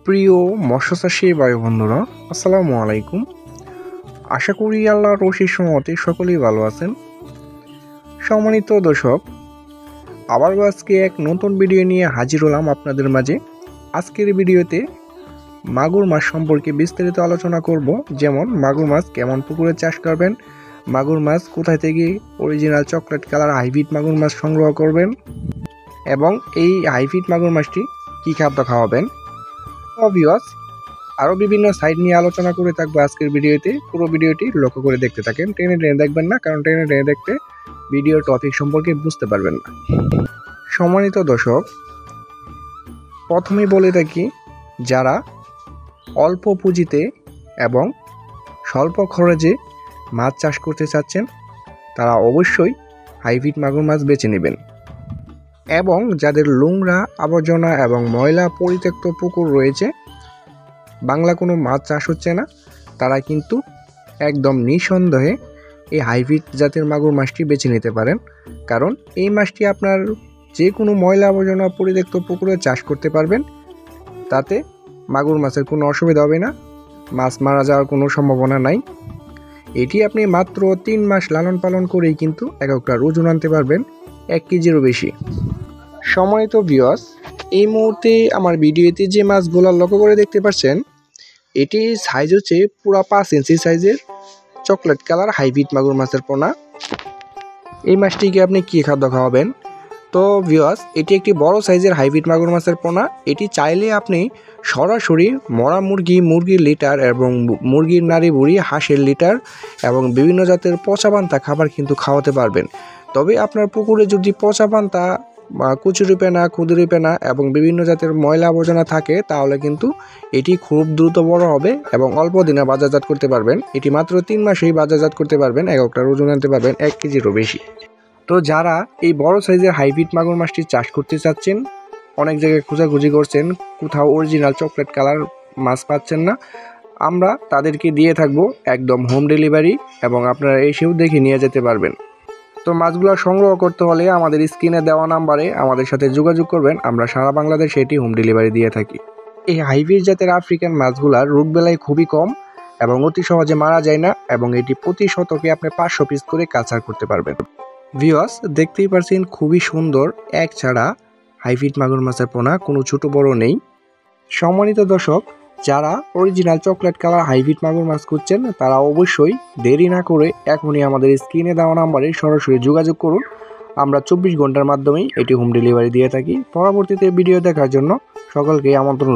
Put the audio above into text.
প্রিয় মৎস্যচাষী ভাই বন্ধুরা, আসসালামু আলাইকুম। আশা করি আল্লাহর অশেষ রহমতে সকলেই ভালো আছেন। সম্মানিত দর্শক, আবারও আজকে এক নতুন ভিডিও নিয়ে হাজির হলাম আপনাদের মাঝে। আজকের ভিডিওতে মাগুর মাছ সম্পর্কে বিস্তারিত আলোচনা করব, যেমন মাগুর মাছ কেমন পুকুরে চাষ করবেন, মাগুর মাছ কোথায় থেকে অরিজিনাল চকলেট কালার হাইব্রিড মাগুর মাছ সংগ্রহ করবেন এবং এই হাইব্রিড মাগুর মাছটি কী খাদ্য খাওয়াবেন। ভিউয়ার্স, আরও বিভিন্ন সাইড নিয়ে আলোচনা করে থাকবো আজকের ভিডিওতে। পুরো ভিডিওটি লক্ষ্য করে দেখতে থাকেন, টেনে টেনে দেখবেন না, কারণ টেনে টেনে দেখতে ভিডিওর টপিক সম্পর্কে বুঝতে পারবেন না। সম্মানিত দর্শক, প্রথমেই বলে থাকি, যারা অল্প পুঁজিতে এবং স্বল্প খরচে মাছ চাষ করতে চাচ্ছেন তারা অবশ্যই হাইব্রিড মাগুর মাছ বেছে নেবেন, এবং যাদের নোংরা আবর্জনা এবং ময়লা পরিত্যক্ত পুকুর রয়েছে, বাংলা কোনো মাছ চাষ হচ্ছে না, তারা কিন্তু একদম নিঃসন্দেহে এই হাইব্রিড জাতের মাগুর মাছটি বেছে নিতে পারেন। কারণ এই মাছটি আপনার যে কোনো ময়লা আবর্জনা পরিত্যক্ত পুকুরে চাষ করতে পারবেন, তাতে মাগুর মাছের কোনো অসুবিধা হবে না, মাছ মারা যাওয়ার কোনো সম্ভাবনা নাই। এটি আপনি মাত্র 3 মাস লালন পালন করেই কিন্তু একটা ওজন আনতে পারবেন 1 কেজিরও বেশি। সম্মানিত ভিউয়ার্স, এই মুহূর্তে আমার ভিডিওতে যে মাছগুলো লক্ষ্য করে দেখতে পাচ্ছেন, এটি সাইজ হচ্ছে পুরো 5 ইঞ্চি সাইজের চকলেট কালার হাইব্রিড মাগুর মাছের পোনা। এই মাছটিকে আপনি কী খাদ্য খাওয়াবেন? তো ভিউয়ার্স, এটি একটি বড় সাইজের হাইব্রিড মাগুর মাছের পোনা। এটি চাইলে আপনি সরাসরি মরা মুরগির লিটার এবং মুরগির নাড়ি বুড়ি, হাঁসের লিটার এবং বিভিন্ন জাতের পচা পান্তা খাবার কিন্তু খাওয়াতে পারবেন। তবে আপনার পুকুরে যদি পচা পান্তা বা কচুরিপানা, ক্ষুদিরিপানা এবং বিভিন্ন জাতের ময়লা আবর্জনা থাকে, তাহলে কিন্তু এটি খুব দ্রুত বড় হবে এবং অল্প দিনে বাজারজাত করতে পারবেন। এটি মাত্র 3 মাসেই বাজারজাত করতে পারবেন, একটার ওজন আনতে পারবেন 1 কেজিরও বেশি। তো যারা এই বড় সাইজের হাইব্রিড মাগুর মাছটি চাষ করতে চাচ্ছেন, অনেক জায়গায় খোঁজাখুঁজি করছেন, কোথাও অরিজিনাল চকলেট কালার মাছ পাচ্ছেন না, আমরা তাদেরকে দিয়ে থাকবো একদম হোম ডেলিভারি, এবং আপনারা এসেও দেখে নিয়ে যেতে পারবেন। তো মাছগুলো সংগ্রহ করতে হলে আমাদের স্ক্রিনে দেওয়া নাম্বারে আমাদের সাথে যোগাযোগ করবেন, আমরা সারা বাংলাদেশে এটি হোম ডেলিভারি দিয়ে থাকি। এই হাইব্রিড জাতের আফ্রিকান মাছগুলার রোগবেলায় খুবই কম এবং অতি সহজে মারা যায় না, এবং এটি প্রতি শতকে আপনি 500 পিস করে কালচার করতে পারবেন। ভিউয়ার্স, দেখতেই পাচ্ছেন খুবই সুন্দর এক ছাড়া হাইব্রিড মাগুর মাছের পোনা, কোনো ছোট বড় নেই। সম্মানিত দর্শক, যারা অরিজিনাল চকলেট কালার হাইব্রিড মাগুর মাছ খুঁজছেন, তারা অবশ্যই দেরি না করে এখনই আমাদের স্ক্রিনে দেওয়া নাম্বারে সরাসরি যোগাযোগ করুন। আমরা 24 ঘন্টার মাধ্যমেই এটি হোম ডেলিভারি দিয়ে থাকি। পরবর্তীতে ভিডিও দেখার জন্য সকলকে আমন্ত্রণ।